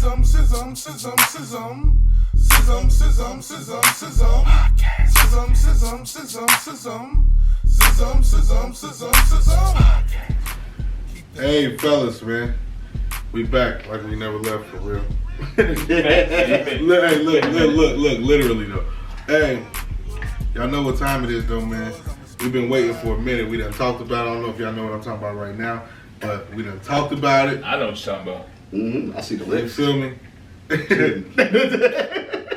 Hey fellas, man, we back like we never left for real. Hey, look, literally though. Hey, y'all know what time it is though, man. We've been waiting for a minute. We done talked about it. I don't know if y'all know what I'm talking about right now, but we done talked about it. I know what you're talking about. I see the lips. You feel me?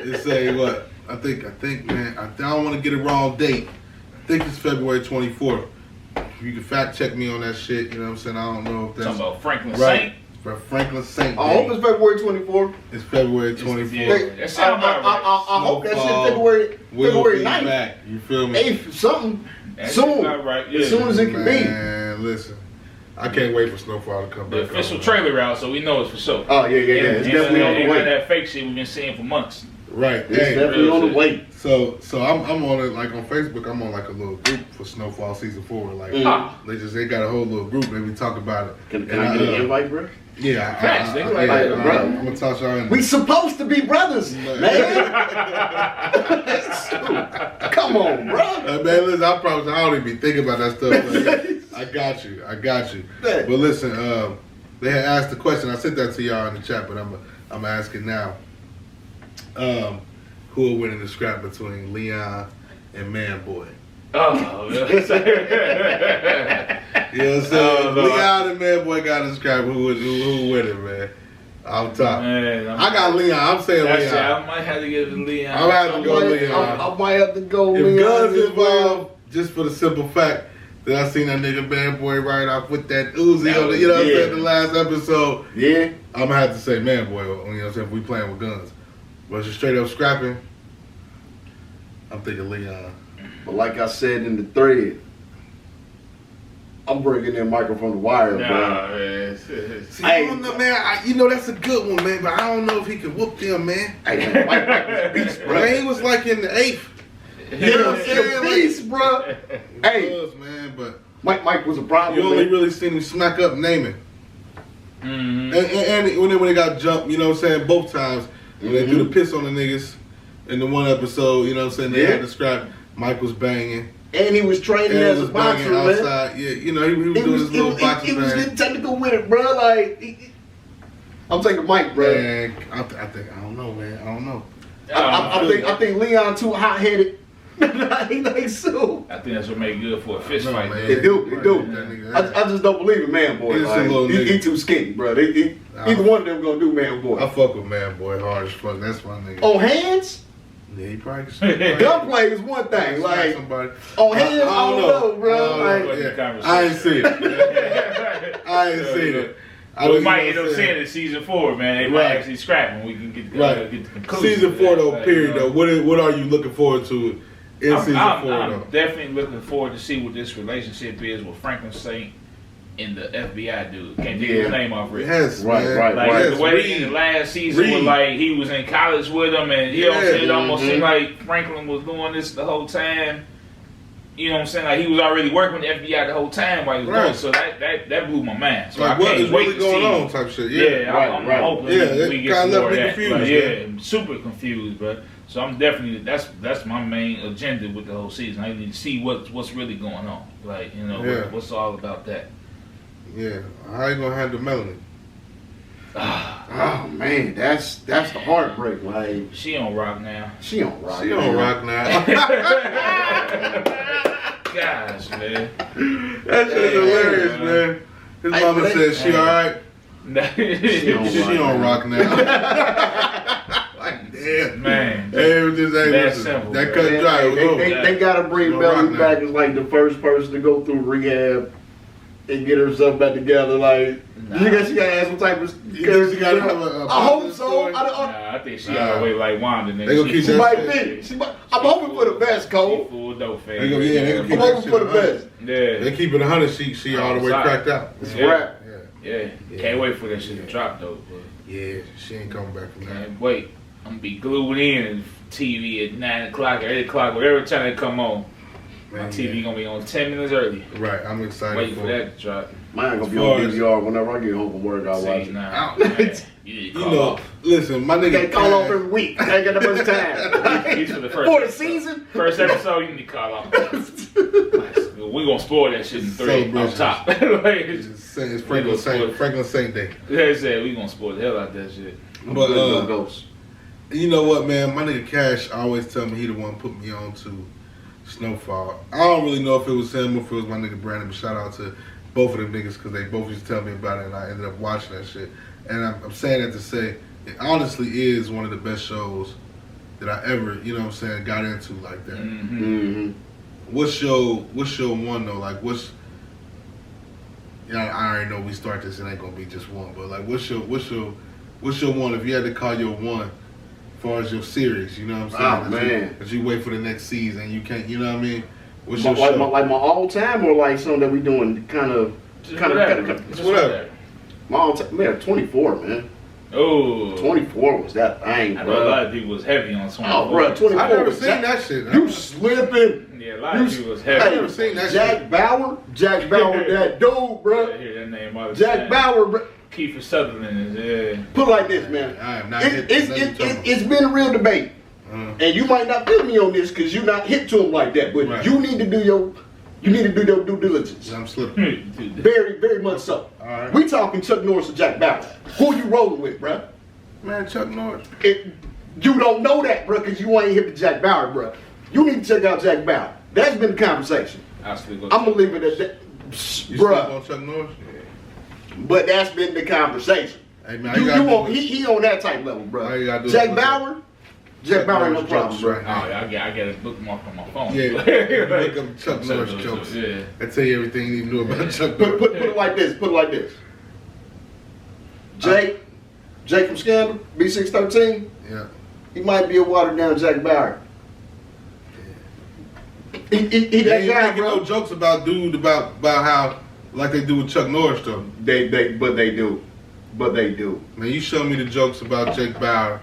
It say what? I think, man. I don't want to get a wrong date. I think it's February 24th. You can fact check me on that shit. You know what I'm saying? I don't know if that's Talking about Franklin right. Saint. For Franklin Saint. I hope it's February 24th. It's February 24th. Yeah, that sounds about right. I hope that shit February 9th. Back. You feel me? 8th, something. That Soon. Right. Yeah. As soon as it can be. Man, listen. I can't wait for Snowfall to come The back. official trailer out, so we know it's for sure. Oh, yeah. It's definitely on the way. That fake shit we've been seeing for months. Right. It's definitely on the way. So I'm on it, like on Facebook. I'm on like a little group for Snowfall season 4. Like they got a whole little group. They be talking about it. Can I get an invite, bro? Yeah, I'm gonna toss y'all in. We supposed to be brothers, man. Come on, bro. Man, listen, I promise I don't even be thinking about that stuff. Like, I got you. But listen, they had asked the question. I sent that to y'all in the chat, but I'm asking now. Who will win in the scrap between Leon and Manboy? Oh, you know what I'm saying? Leon and Manboy got in the scrap. Who win it, man? I'm top. Man, I got Leon. I'm saying Leon. I might have to give it to Leon. I might have to go Leon. I might have to go if Leon. If Guns involved, just for the simple fact that I seen that nigga Manboy right off with that Uzi on the, you know what I'm saying, the last episode. Yeah. I'm gonna have to say Manboy, you know what I'm saying, if we playing with guns. But just straight up scrapping, I'm thinking Leon. But like I said in the thread, I'm bringing in Michael from the Wire, bro. Man. See, I don't know, man. You know that's a good one, man. But I don't know if he can whoop them, man. Hey, Mike was beast, bro. Man, he was like in the 8th. You know what I'm saying? Beast, bro. He was, man. But Mike was a problem. You only really seen him smack up naming. Mm-hmm. And when they got jumped, you know what I'm saying, both times when they threw the piss on the niggas in the one episode, you know what I'm saying, they had to scrap. Mike was banging. And he was training as a boxer, man. Outside. Yeah, you know, he was doing his little boxing thing. He was getting technical with it, bro. Like, I'm taking Mike, bro. Man, I don't know, man. I don't know. I think Leon too hot-headed. He like so. I think that's what make it good for a fist fight. Man. It do. I just don't believe in Manboy. Like, he too skinny, bro. Either one of them gonna do Manboy. I fuck with Manboy hard as fuck. That's my nigga. On hands? Yeah, he probably can. Gunplay is one thing. Like somebody. On hands, I don't know, bro. I ain't seen it. We might end up seeing it season 4, man. They might actually scrap him. We can get the conclusion. Season 4 though, period though. What are you looking forward to in season 4 though? I'm definitely looking forward to see what this relationship is with Franklin Saint and the FBI dude. Can't take his name off, Rick. Yes, right. Like the way in the last season was like he was in college with him, and you know what I'm saying, it almost seemed like Franklin was doing this the whole time. You know what I'm saying? Like he was already working with the FBI the whole time while he was going. So that blew my mind. So like I can't wait to going see on type shit. I'm hoping we get some more of that. I'm super confused, bro. So I'm definitely that's my main agenda with the whole season. I need to see what's really going on. Like, you know, what's all about that. Yeah. How you gonna handle Melanie? Oh man, that's the heartbreak. Like she on rock now. She on rock now. Gosh, man. That shit's hilarious, man. His mama said she alright. She on rock now. Like damn, man. Hey, it was just simple, that cut dry. They gotta bring Melanie back as like the first person to go through rehab and get herself back together. Like, you guess she gotta have some type of. She gotta have a I hope so. I think she gotta wait like Wanda. They gonna keep she might be. I'm hoping for the best, Cole. Full dope fan. I'm hoping for the best. Yeah. They keep it 100. She all the way cracked out. It's a wrap. Yeah. Can't wait for that shit to drop though. Yeah, she ain't coming back from that. Can't wait. I'm gonna be glued in TV at 9 o'clock or 8 o'clock, whatever time they come on. My TV gonna be on 10 minutes early. Right, I'm excited. Wait for that to drop. Mine gonna be on DVR whenever I get home from work. I'll watch it. Now, you know, Listen, my nigga can't call off every week. I ain't got that much time. He's for the first For the episode. season? First episode, you need to call off. We're going to spoil that shit in 3 on top. Like, it's Franklin Saint Day. They said we're going to spoil the hell out of that shit. But, Ghost. You know what, man? My nigga Cash always tell me he the one put me on to Snowfall. I don't really know if it was him or if it was my nigga Brandon, but shout out to both of them niggas because they both used to tell me about it and I ended up watching that shit. And I'm saying that to say it honestly is one of the best shows that I ever, you know what I'm saying, got into like that. Mm-hmm. What's your one though? Like I already know we start this, it ain't gonna be just one, but like what's your one if you had to call your one as far as your series, you know what I'm saying? That you wait for the next season, you can't, you know what I mean? What's your show? Like my all time or like something that we doing kind of whatever. My all time, man, 24, man. Oh, 24 was that thing, I bro. know a lot of people was heavy on 24. Oh, bro, 24. I never seen that shit. You slipping? Yeah, a lot of people was heavy. I never seen that Jack shit. Bauer, that dude, bro. I hear that name all the Jack time. Bauer, bro. Kiefer Sutherland is Put it like this, man. I am not It's been a real debate, and you might not feel me on this because you're not hip to him like that. But right. you need to do your due diligence. I'm slipping. Very, very much so. All right. We talking Chuck Norris or Jack Bauer. Who you rolling with, bro? Man, Chuck Norris. You don't know that, bro, because you ain't hip to Jack Bauer, bro. You need to check out Jack Bauer. That's been the conversation. I'm gonna leave it at that, You bro. sleep on Chuck Norris? But that's been the conversation. Hey, man, he on that type level, bro. All you gotta do Jack is- Bauer ain't no problem, bro. right Oh, yeah, I got a bookmark on my phone. Yeah, Like, look up Chuck Norris jokes. Yeah. I tell you everything you knew about Chuck Put Norris. it like this. Jake from Scandal, B613, Yeah. he might be a watered down Jack Bauer. He They that ain't guy, making bro. no jokes about how like they do with Chuck Norris though. But they do. Man, you show me the jokes about Jake Bauer.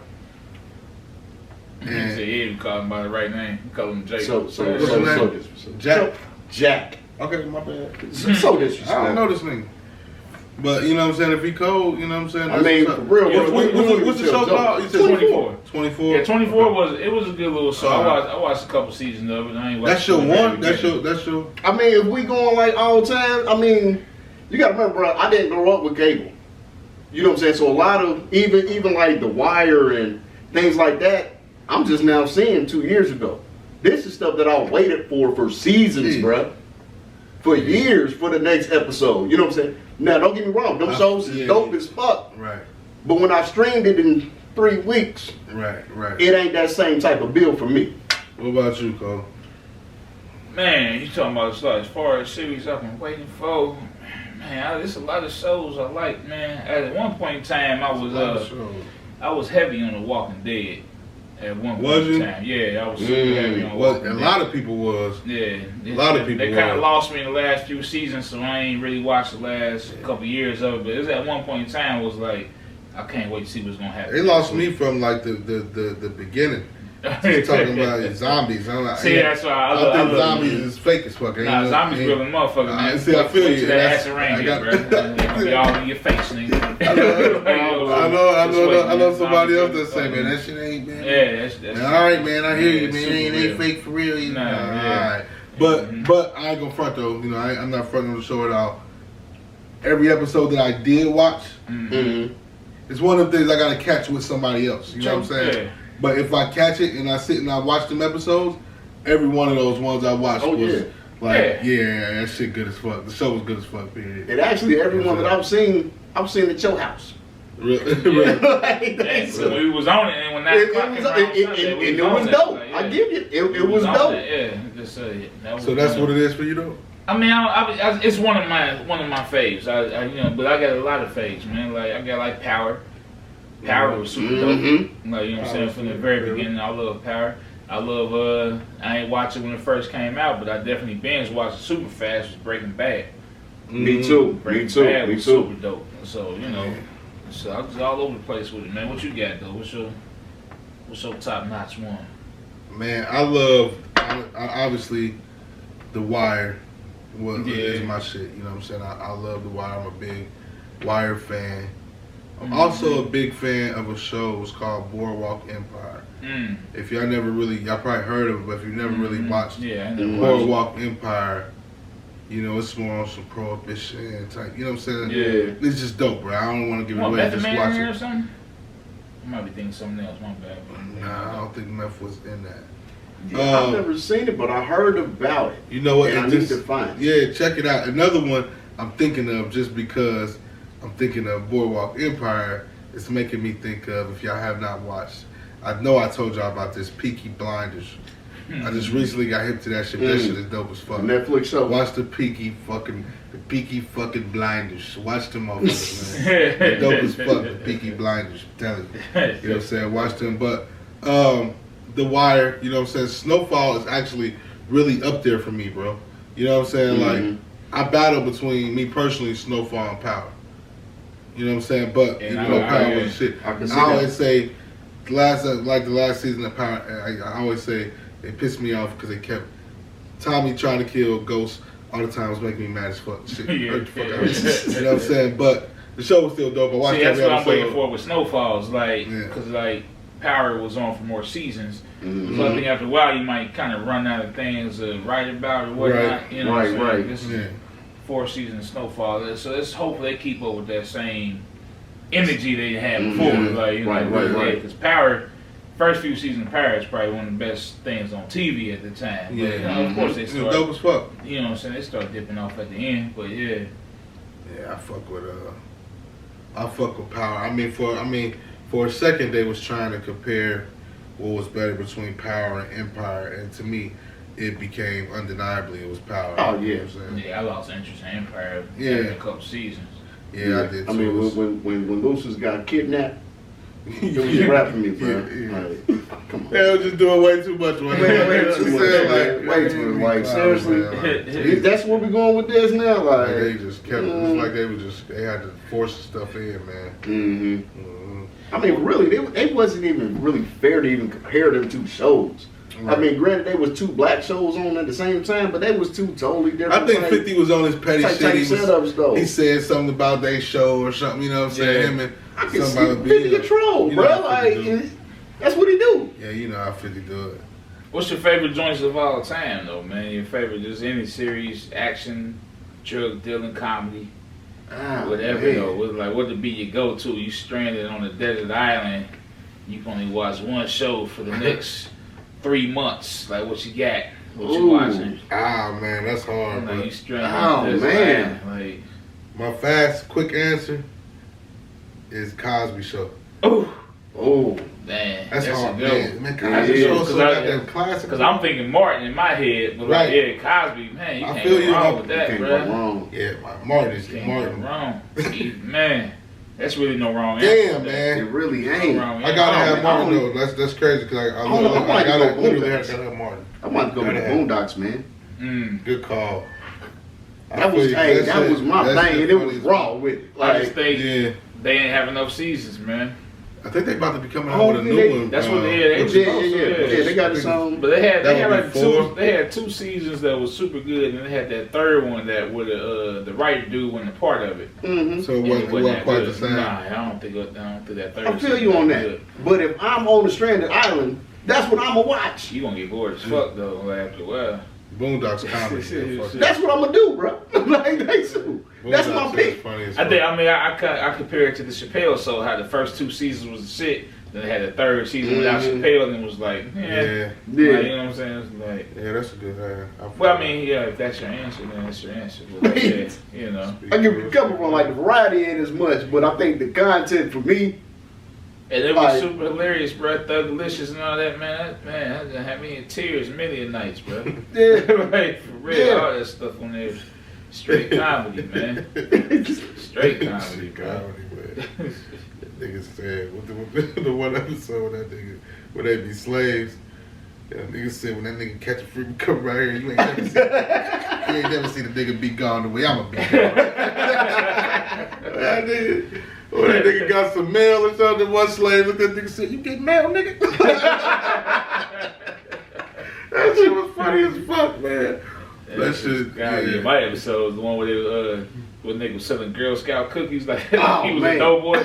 He said he didn't call him by the right name. He called him Jake. So Jack. Jack. Okay, my bad. So disrespectful. I don't know this nigga. But you know what I'm saying? If he cold, you know what I'm saying? I mean, for real, Yeah, bro. What's the show called? You said 24. 24. Yeah, 24 was a good little show. Alright. I watched a couple seasons of it. I ain't watched That's your it one? every That's day. your I mean, if we going like all time, I mean, you gotta remember, bro, I didn't grow up with cable. You know what I'm saying? So a lot of even like The Wire and things like that, I'm just now seeing 2 years ago. This is stuff that I waited for seasons, bro. For years for the next episode. You know what I'm saying? Now, don't get me wrong, them shows is dope as fuck. Right. But when I streamed it in 3 weeks, Right. it ain't that same type of bill for me. What about you, Cole? Man, you talking about as far as series I've been waiting for. Man, there's a lot of shows I like, man. At one point in time, I was heavy on The Walking Dead. At one point in time, yeah, I was super heavy on Walking Dead. A lot of people was. Yeah, A lot of people They kind of was. lost me in the last few seasons, so I ain't really watched the last couple years of it. But it was at one point in time, it was like, I can't wait to see what's gonna happen. They lost me from like the beginning. Just talking about zombies. I'm like, See, that's why I think love zombies is fake as fuck. Nah, zombies real than motherfucker, man. See, I feel Wait you. till that acid rain hit, bro. They gonna be all in your face, nigga. I know somebody else that say, man, that shit ain't, man. Yeah, that's Man, all right, man, I hear you, man. It ain't real. fake for real. Nah, All yeah. right. But I ain't gonna front though. You know, I'm not fronting on the show at all. Every episode that I did watch, it's one of the things I gotta catch with somebody else. You know what I'm saying? Yeah. But if I catch it and I sit and I watch them episodes, every one of those ones I watched was like, yeah, that shit good as fuck. The show was good as fuck, period. And actually, everyone that I've seen at your house. Really? When we was on it, and when that it was dope. I give you, it was dope. Yeah, just So that's what it is for you, though. I mean, it's one of my faves. But I got a lot of faves, man. Like I got like Power. Power was super dope. Like, you know what I'm saying? From the very beginning, I love Power. I love, I ain't watch it when it first came out, but I definitely binge watched it super fast. Was Breaking Bad. Me too. Breaking Bad was super dope. So, you know, so I was all over the place with it, man. What you got, though? What's your top-notch one? Man, I love, obviously, The Wire is my shit. You know what I'm saying? I love The Wire. I'm a big Wire fan. I'm also a big fan of a show. It's called Boardwalk Empire. If y'all probably heard of it, but if you never really watched Boardwalk Empire, you know, it's more on some prohibition type. You know what I'm saying? Yeah. It's just dope, bro. I don't want to give it away. Method Just Man watch or it. something? I might be thinking something else. My bad. Nah, I don't think Meth was in that. Yeah, I've never seen it, but I heard about it. You know what? And I need to find it. Yeah, check it out. Another one I'm thinking of just because I'm thinking of Boardwalk Empire. It's making me think of, if y'all have not watched, I know I told y'all about this, Peaky Blinders. I just recently got hip to that shit. That shit is dope as fuck. Netflix show. Watch the Peaky fucking Blinders. Watch them motherfuckers, man. They're dope as fuck, the Peaky Blinders. I'm telling you. You know what I'm saying? Watch them. But The Wire, you know what I'm saying? Snowfall is actually really up there for me, bro. You know what I'm saying? Like, I battle between me personally, Snowfall and Power. You know what I'm saying? But you know, Power was shit. I always say the last season of Power, I always say they pissed me off because they kept Tommy trying to kill Ghost all the time. Was making me mad as fuck. Shit, hurt the fuck out of me. You know what I'm saying? But the show was still dope. I watched that's every what episode. I'm waiting for with Snowfalls, like, because like Power was on for more seasons. So I think after a while you might kind of run out of things to write about or whatnot. Right. You know what I'm saying? This is Yeah. 4th season of Snowfall, so let's hope they keep up with that same energy they had before. Like, you know, because Power, first few seasons of Power is probably one of the best things on TV at the time. Yeah, but, you know, of course they start. Dope as fuck. You know what I'm saying? They start dipping off at the end, but yeah. Yeah, I fuck with Power. I mean, for a second they was trying to compare what was better between Power and Empire, and to me, it became undeniably it was Power. Oh, you yeah. know what I'm saying? Yeah, I lost interest in Empire Yeah. after a couple seasons. Yeah, I did too. I mean, when Lucius got kidnapped, it was a wrap for me, bro. Like, come on. They was just doing way too much. Way too much. Way too much. Like, seriously, that's where we going with this now. Like, they just kept. It's like they had to force stuff in, man. I mean, really, it wasn't even really fair to even compare them two shows. Right. I mean, granted, there was two black shows on at the same time, but they was two totally different. I think 50 was on his petty shit. He said something about their show or something, you know what I'm saying? Him and I can see 50 a troll, you know bro. Like, that's what he do. Yeah, you know how 50 do it. What's your favorite joints of all time, though, man? Your favorite, just any series, action, drug dealing, comedy, whatever, though. What would be your go-to? You stranded on a desert island, you can only watch one show for the next 3 months. Like, what you got? What you watching? Ah, man, that's hard. Like, you stranded on a desert island. Like, my fast, quick answer is Cosby Show. Oh, man, that's hard, a good man. Cosby Show so goddamn classic. Because I'm thinking Martin in my head, but like, yeah, Cosby, man, you can't go wrong with that, bro. Yeah, Martin is Martin. Wrong, man. That's really no wrong answer. Damn, man. It really ain't. I gotta have Martin though. That's crazy because I literally have to have Martin. I might go with the Boondocks, man. Good call. That was my thing, and it was raw with it. I just think they ain't have enough seasons, man. I think they about to be coming out with a new one. That's what they had. They got this song. But they had like two seasons that was super good, and they had that third one that with the writer dude wasn't a part of it. So it wasn't quite the same. Nah, I don't think that third. I feel you on that. Good. But if I'm on a stranded island, that's what I'm gonna watch. You gonna get bored as fuck though after a while. Boondocks comedy. That's what I'm gonna do, bro. Like that's my pick. I compare it to the Chappelle Show. How the first 2 seasons was shit. Then they had the third season without Chappelle, and it was like, yeah. Like, you know what I'm saying? It's like, yeah, that's a good. Well, I mean, yeah, if that's your answer, then that's your answer. But, yeah, you know, I give you a couple from like the variety ain't as much, but I think the content for me. And it was super hilarious, bro. Thugalicious and all that, man. That had me in tears many a nights, bro. Yeah. Like, for real, all that stuff on there. Straight comedy, man. Straight comedy, bro. That nigga said, with the one episode, that nigga, where they be slaves, that nigga said, when that nigga catch a freak come right here, you ain't never seen a nigga be gone the way I'ma be gone. That nigga got some mail or something, one slave looked at that nigga said, you get mail, nigga? That shit was funny as fuck, man. That shit, my episode was the one where When nigga was selling Girl Scout cookies, like Oh, he was man. a doughboy,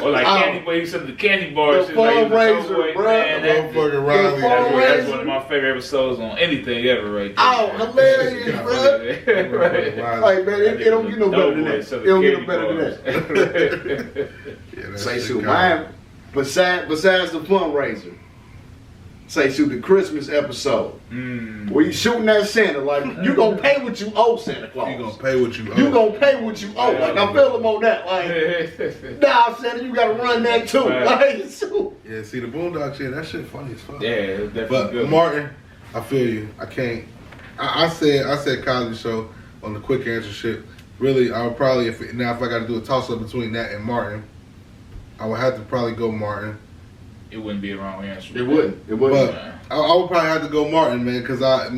or like candy boy, he was selling the candy bars. The Like, he was a fundraiser, doughboy, bro. man, that- Motherfucking Riley. That's one of my favorite episodes on anything ever, right there. Oh, hilarious, bro. Right. Like, man, it don't get no better than that. It don't get no better than that. Yeah, Say, shoot, mine, besides the fundraiser, say, shoot, the Christmas episode, where you shooting that Santa, like, you gonna pay what you owe Santa Claus. You gonna pay what you owe. You gonna pay what you owe. Like, I feel him on that. Like, nah, Santa, you gotta run that too. Right. Like, shoot. Yeah, see the Boondock shit, that shit funny as fuck. Yeah, it's definitely But good. Martin, I feel you. I can't. I said Cosby Show on the quick answer shit. Really, I would probably if I got to do a toss up between that and Martin, I would have to probably go Martin. It wouldn't be a wrong answer. It wouldn't. It wouldn't. But I would probably have to go Martin, man, because I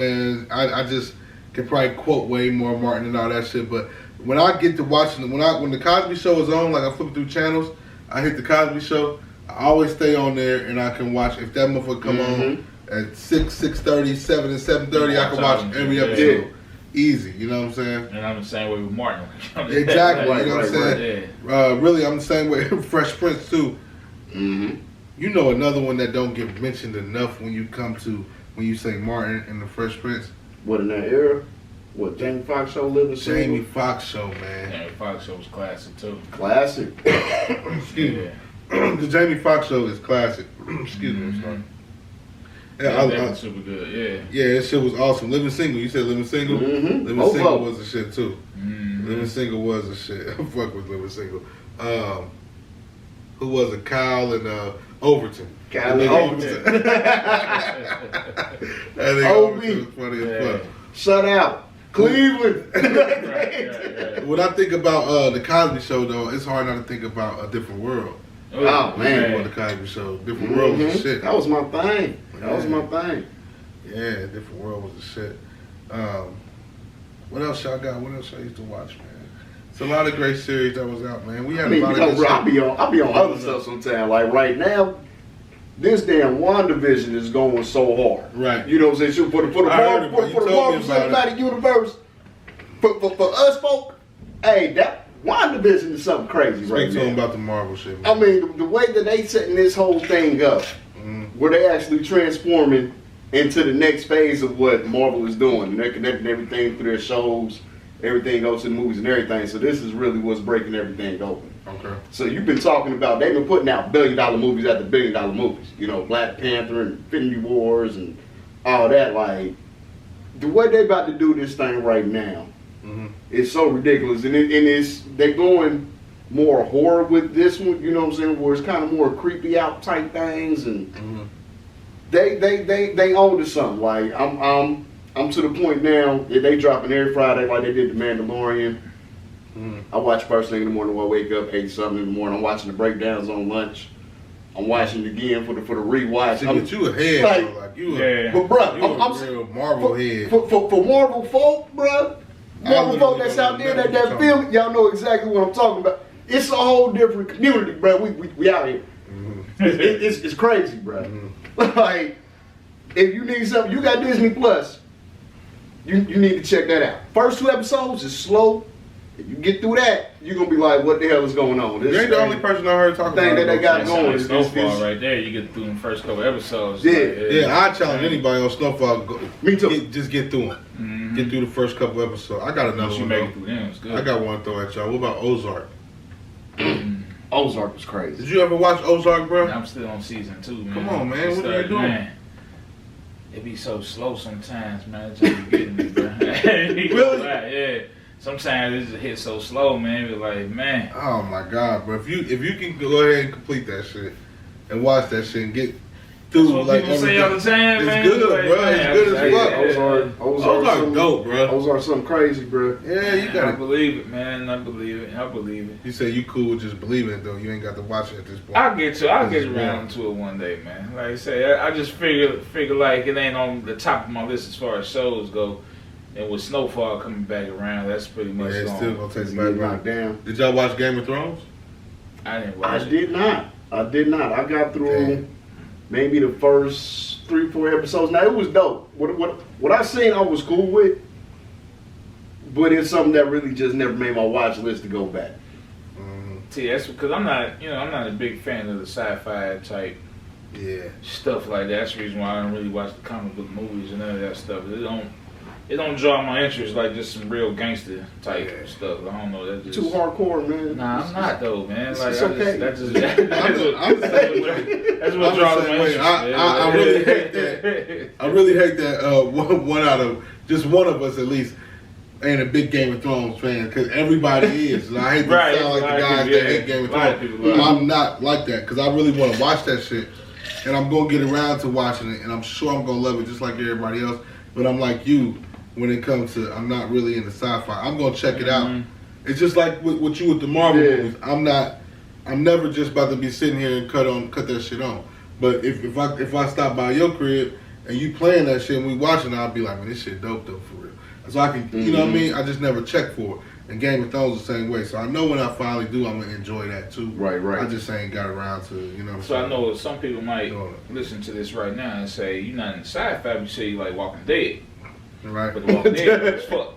just can probably quote way more Martin and all that shit. But when I get to watching when the Cosby Show is on, like I flip through channels, I hit the Cosby Show. I always stay on there and I can watch if that motherfucker come on at 6, 6:30, 7, and 7:30. I can watch every episode. Easy, you know what I'm saying? And I'm the same way with Martin. Exactly, Right, you know what I'm right, saying? Really, I'm the same way with Fresh Prince too. You know another one that don't get mentioned enough when you say Martin and the Fresh Prince. What, in that era? What, Jamie Foxx show, Living Single? Jamie Foxx show, man. Jamie Foxx show was classic too. Classic. Excuse me. The Jamie Foxx show is classic. Excuse me, I'm sorry. Yeah, that was super good. Yeah, that shit was awesome. Living Single, you said Living Single? Living Both Single of them. was the shit too. Living Single was the shit. I fuck with Living Single. Who was it? Kyle and Overton. Kyle and Overton. That nigga Overton was funny as fuck. Shut out. Cleveland. Right. When I think about the Cosby Show, though, it's hard not to think about A Different World. Oh, man. On the Cosby Show, Different World was the shit. That was my thing. That was my thing. Yeah, Different World was the shit. What else y'all got? What else y'all used to watch, man? It's a lot of great series that was out, man. We had I mean, a lot of good I'll be on other stuff sometimes. Like right now, this damn WandaVision is going so hard. Right. You know what I'm saying? For the Marvel Cinematic Universe, for us folk, hey, that WandaVision is something crazy right Speak to him now. about the Marvel shit, man. I mean, the way that they setting this whole thing up, where they actually transforming into the next phase of what Marvel is doing, and they're connecting everything through their shows, everything goes to the movies and everything. So this is really what's breaking everything open. Okay. So you've been talking about, they've been putting out $1 billion movies after $1 billion movies. You know, Black Panther and Infinity Wars and all that. Like, the way they about to do this thing right now is so ridiculous. And they're going more horror with this one, you know what I'm saying, where it's kind of more creepy out type things. And they own to something. Like, I'm to the point now that they dropping every Friday like they did The Mandalorian. I watch first thing in the morning when I wake up, 8 something in the morning. I'm watching the breakdowns on lunch. I'm watching it again for the rewatch. See, but you ahead, like, bro. Like you but bro, you a real Marvel head. For Marvel folk, bro, Marvel folk that's out there that feel it, y'all know exactly what I'm talking about. It's a whole different community, bro. We out here. It's crazy, bro. Like, if you need something, you got Disney Plus. You need to check that out. First 2 episodes is slow. If you get through that, you're gonna be like, what the hell is going on? You ain't the only person I heard talking thing about that they got going. It's Snowfall right there. You get through the first couple episodes. Yeah, I challenge anybody on Snowfall. Me too. Just get through them. Get through the first couple episodes. I got another Once you one. make it through them, it's good. I got one to throw at y'all. What about Ozark? Ozark was crazy. Did you ever watch Ozark, bro? I'm still on season 2, man. Come on, man. What are you doing? Man, it be so slow sometimes, man. It just be getting me, bro. Really? Yeah. Sometimes it just hits so slow, man. Be like, man. Oh my God, bro! If you can go ahead and complete that shit and watch that shit and get through, That's what like people say all the time, it's man. good, Like, bro. man, It's good as yeah. fuck. Ozark dope, bro. Ozark something crazy, bro. Yeah, you I got to believe it, man. I believe it. I believe it. You say you cool with just believing it though. You ain't got to watch it at this point. I'll get around to it one day, man. Like I say, I just figure like it ain't on the top of my list as far as shows go. And with Snowfall coming back around, that's pretty much it's still gonna take It's it getting back knocked down. Did y'all watch Game of Thrones? I didn't watch I it. did not. I got through maybe the first 3-4 episodes. Now it was dope. What I seen, I was cool with. but it's something that really just never made my watch list to go back. See, that's because I'm not a big fan of the sci-fi type stuff like that. That's the reason why I don't really watch the comic book movies and none of that stuff. It don't draw my interest like just some real gangster type stuff. I don't know. That's just too hardcore, man. Nah, I'm not though, man. Like, it's okay. That's what draws my interest. I really hate that. I really hate that. One out of just one of us at least ain't a big Game of Thrones fan, because everybody is. And I hate to sound like the guys that hate Game of Thrones. I'm not like that, because I really want to watch that shit, and I'm gonna get around to watching it, and I'm sure I'm gonna love it just like everybody else. But I'm like you when it comes to, I'm not really into sci-fi. I'm gonna check it out. It's just like with you with the Marvel movies. I'm never just about to be sitting here and cut that shit on. But if I stop by your crib and you playing that shit and we watching it, I'll be like, man, this shit dope though, for real. So I can, you know what I mean? I just never check for it. And Game of Thrones the same way. So I know when I finally do, I'm gonna enjoy that too. Right. I just ain't got around to, you know what I'm So saying? I know some people might listen to this right now and say, you're not in sci-fi, but you say you like Walking Dead. Right. But the Walking Dead is fuck.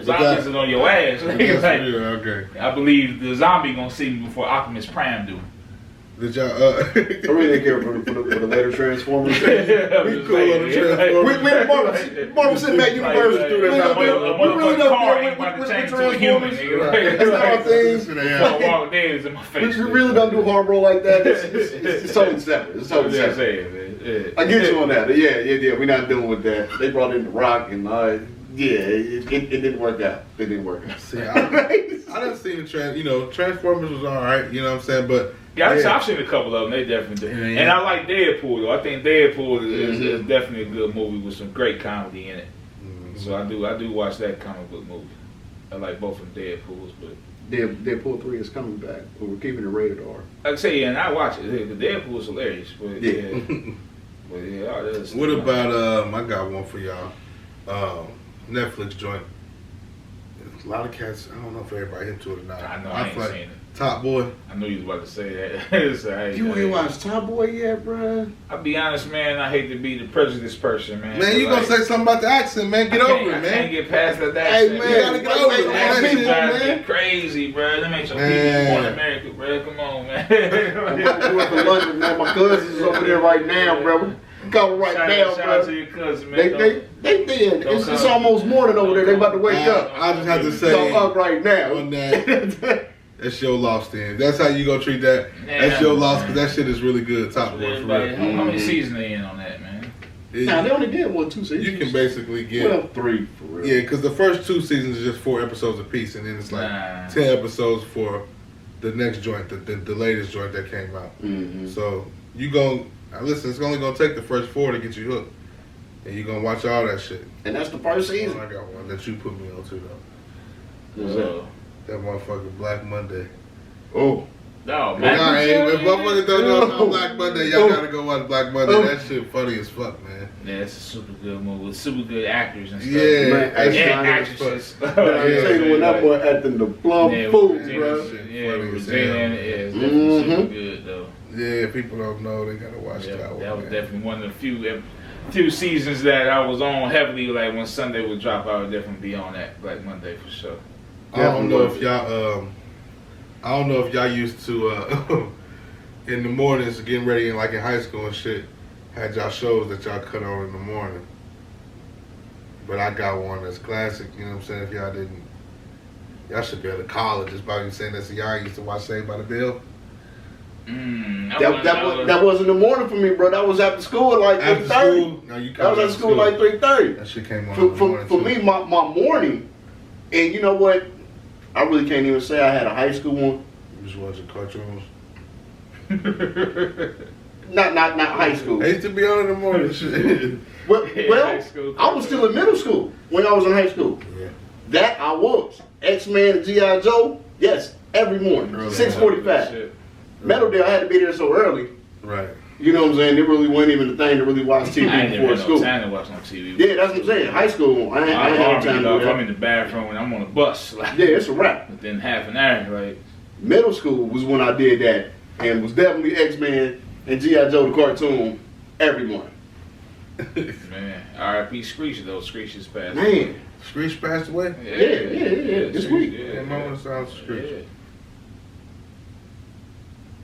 Zombies is on your ass. Okay. I believe the zombie gonna see me before Optimus Prime do. Did y'all? I really didn't care for the later Transformers. We cool on the Transformers. Marvel Cinematic Universe is doing that. We really don't do it. That's not our thing. Walking Dead is in my face. We really don't do hardball like that. It's totally separate. It's totally separate. I get you on that. Yeah. We're not dealing with that. They brought in The Rock and it didn't work out. It didn't work out. See, I done seen the Transformers was alright. You know what I'm saying, but. Yeah, I've seen a couple of them. They definitely do. Yeah. And I like Deadpool though. I think Deadpool is definitely a good movie with some great comedy in it. So I do watch that comic book movie. I like both of them Deadpools, but Deadpool 3 is coming back. But we're keeping it rated R. I'd say and I watch it. The Deadpool is hilarious, but What about I got one for y'all. Netflix joint. A lot of cats. I don't know if everybody into it or not. I know I ain't seen it. Top Boy. I knew you was about to say that. So, you ain't watched Top Boy yet, bruh? I'll be honest, man. I hate to be the prejudiced person, man. Man, you gonna say something about the accent, man? Get over it, man. I can't get past that accent. Hey, man, you gotta get over it, man. That shit drives me crazy, bro. That makes some people born in America, bro. Come on, man. I'm going to London, man. My cousin's over there right now, bro. Come right now, shout bro. out to your cousin, man. They did. It's almost morning over there. They about to wake up. I just have to say, come up right now. On that. That's your loss, then. That's how you gonna treat that. That's your loss, because that shit is really good. Top Boy, for real. How many seasons they in on that, man? Nah, they only did 2 seasons. You can basically get 3 for real. Yeah, because the first 2 seasons is just 4 episodes apiece, and then it's like 10 episodes for the next joint, the latest joint that came out. So you gonna listen. It's only gonna take the first 4 to get you hooked, and you gonna watch all that shit. And that's the first season. I got one that you put me on too, though. What's that? That motherfucking Black Monday. Oh. No, man. If motherfuckers don't know Black Monday, y'all gotta go watch Black Monday. That shit funny as fuck, man. Yeah, it's a super good movie with super good actors and stuff. Yeah, man, and actresses. I'm telling you, when that boy acting the plum food, bro. Yeah, Regina is definitely super good, though. Yeah, people don't know. They gotta watch that one. That was definitely one of the few seasons that I was on heavily. Like when Sunday would drop, I would definitely be on that Black Monday for sure. I don't know if y'all used to in the mornings getting ready like in high school and shit, had y'all shows that y'all cut on in the morning. But I got one that's classic, you know what I'm saying? If y'all didn't, y'all should be able to college. It's probably saying that y'all used to watch Saved by the Bell. That wasn't the morning for me, bro. That was after school at like 3:30. That was after school at like 3:30. That shit came on for me, my morning. And you know what? I really can't even say I had a high school one. You just watching cartoons? Not high school. I used to be on in the morning. Shit. Well, I was still in middle school when I was in high school. Yeah. That I was. X-Men and G.I. Joe, yes, every morning, 6:45. Metal Day, I had to be there so early. Right. You know what I'm saying? It really wasn't even the thing to really watch TV before school. I ain't never had no time to watch no TV. Yeah, that's what I'm saying. High school, I ain't had time to do that. I'm in the bathroom and I'm on a bus. Like, yeah, it's a wrap. Within half an hour, like. Middle school was when I did that, and was definitely X-Men and G.I. Joe the cartoon every morning. Man, R.I.P. Screech though. Screech is passed. Man. Screech passed away? Yeah. This week. Yeah, Mama sounds Screech. Yeah.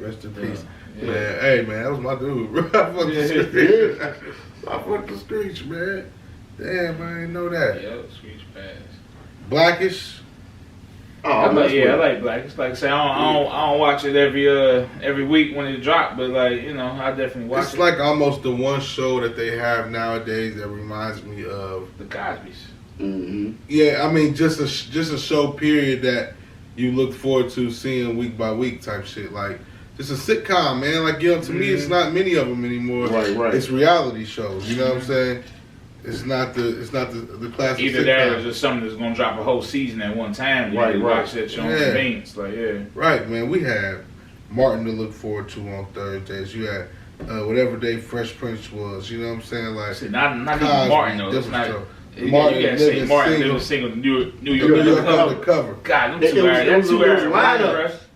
Rest in peace. Yeah. Man, hey man, that was my dude, bro. I fucked the Screech. I fucked the Screech, man. Damn, I didn't know that. Yeah, Screech passed. Blackish. Oh, I like Black. It's like I say I don't watch it every week when it dropped, but like I definitely watch it. It's like almost the one show that they have nowadays that reminds me of the Cosby's. Mm-hmm. Yeah, I mean just a show period that you look forward to seeing week by week type shit. Like just a sitcom, man. Like to me, it's not many of them anymore. Right. It's reality shows. You know what I'm saying? It's not the classic. Either sitcom. that or just something that's gonna drop a whole season at one time. You can watch that show on convenience. Like Right, man. We had Martin to look forward to on Thursdays. You had whatever day Fresh Prince was. You know what I'm saying? Like see, not even Martin though. It's not. Martin, you gotta say Martin Little single New York Undercover. God, them 2 hours. That 2 hours.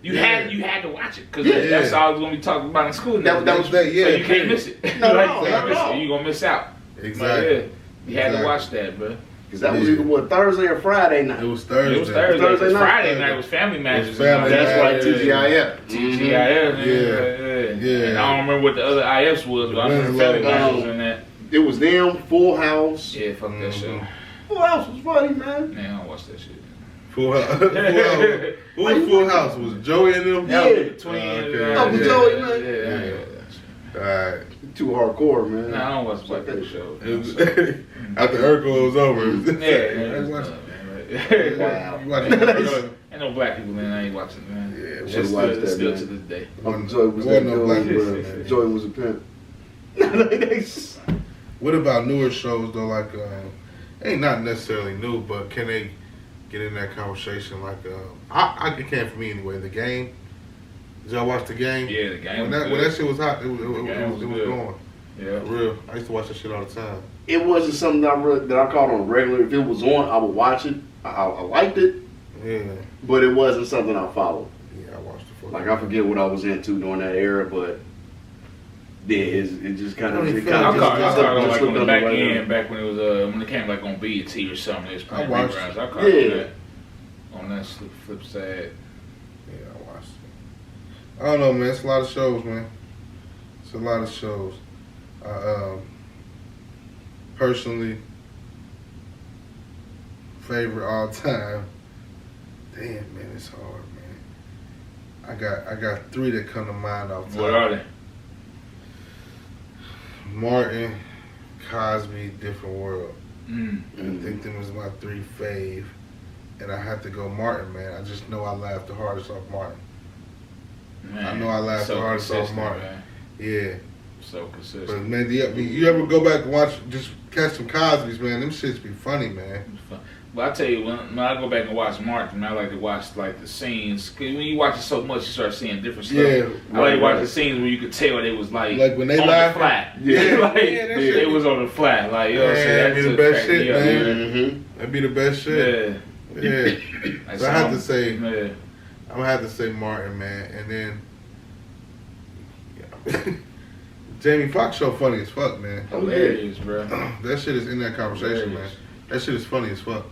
You had to watch it because that's all it's gonna be talking about in school. That was that. Yeah, so you can't miss it. No, you gonna miss out. Exactly. You had to watch that, bro. Because that was either Thursday or Friday night. It was Thursday. It was Thursday night. Friday night was Family Matches. That's right, TGIF. TGIF. Yeah. And I don't remember what the other IFs was, but I remember Family Matches and that. It was them, Full House. Yeah, fuck that show. Full House was funny, man. Man, I don't watch that shit. Full House. Who was Full House? Was it Joey and them? Yeah. The twins. Uncle Joey, man. All right. Too hardcore, man. Nah, I don't watch that show. After Urkel was over. Yeah. You watching Ain't no black people, man. I ain't watching, man. Yeah, It's just watch that, still man. to this day. Uncle Joey was Wasn't no black dude, person, bro. man. Joey was a pimp. What about newer shows though? Like, ain't not necessarily new, but can they get in that conversation? Like, it can for me anyway. The Game. Did y'all watch The Game? Yeah, The Game. When that shit was hot, it was good. going. Yeah, For real. I used to watch that shit all the time. It wasn't something that I caught on regular. If it was on, I would watch it. I liked it, Yeah. but it wasn't something I followed. Yeah, I watched it. Like I forget what I was into during that era, but yeah, it just kind of. I caught it on the back end, back when it was when it came like on BET or something. It was playing reruns. I caught it on that flip side. Yeah, I watched it. I don't know, man. It's a lot of shows, man. It's a lot of shows. Personally, favorite all time. Damn, man, it's hard, man. I got 3 that come to mind off top. What are they? Martin, Cosby, Different World. I Mm-hmm. think them was my 3 fave. And I have to go Martin, man. I just know I laughed the hardest off Martin. Man, I know I laughed the hardest off Martin. Man. Yeah. So consistent. But man, you ever go back and watch, just catch some Cosby's, man? Them shits be funny, man. But I tell you, when I go back and watch Martin, I like to watch like the scenes. Cause when you watch it so much, you start seeing different stuff. Yeah, I like to watch the scenes where you could tell they was like when they on laugh. the flat. Yeah, It was on the flat. Like you know what I'm saying? That'd be the best shit, man. Mm-hmm. That'd be the best shit. Yeah. So I have to say, I'm gonna have to say Martin, man, and then Jamie Foxx show funny as fuck, man. Hilarious, bro. That shit is in that conversation, man. That shit is funny as fuck.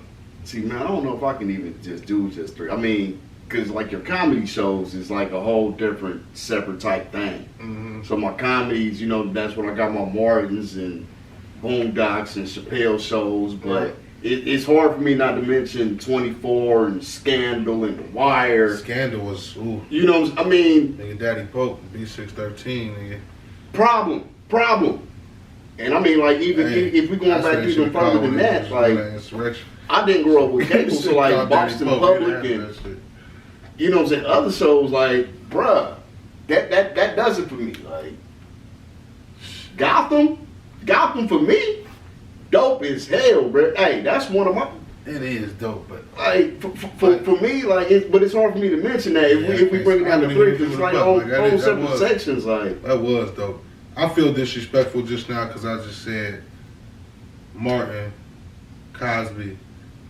See, man, I don't know if I can even just do just 3. I mean, because like your comedy shows is like a whole different, separate type thing. Mm-hmm. So my comedies, that's when I got my Martins and Boondocks and Chappelle shows, but it's hard for me not to mention 24 and Scandal and The Wire. Scandal was, ooh. You know what I mean? Nigga, Daddy Pope, B613, nigga. Problem. And I mean, like, even if we going back even further than that, like, I didn't grow up with cable, so like Boston Public and, you know what I'm saying, other shows, like, bruh, that does it for me. Like, Gotham for me, dope as hell, bro. Hey, that's one of my. It is dope, but like for me, like, but it's hard for me to mention that if we bring it down to 3, because it's like whole separate sections. Like that was dope. I feel disrespectful just now because I just said Martin, Cosby,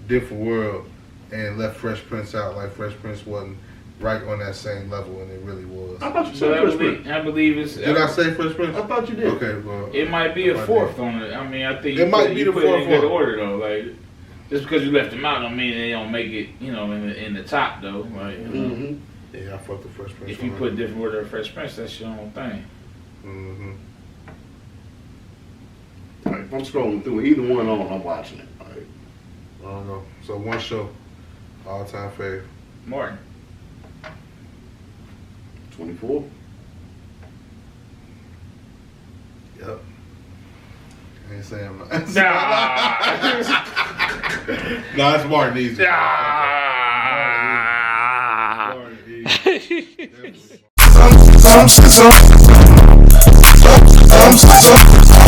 Different World, and left Fresh Prince out. Like Fresh Prince wasn't right on that same level, and it really was. I thought you So said Fresh Prince. I believe it's. Did I say Fresh Prince? I thought you did. Okay, well. It might be a fourth on it. I mean, I think It might be you the put it in fourth good one. order though. Like just because you left them out, don't mean they don't make it. You know, in the top though. Like you know, Mm-hmm. Yeah, I fucked the Fresh Prince. if you on put it. different order of Fresh Prince, that's your own thing. Mm-hmm. Right, if I'm scrolling through either one on, I'm watching it. All right. I don't know. So one show, all time fave. Martin. 24. Yep. I ain't saying much. Nah. Nah, it's Martin easy. Nah. Martin easy. Definitely.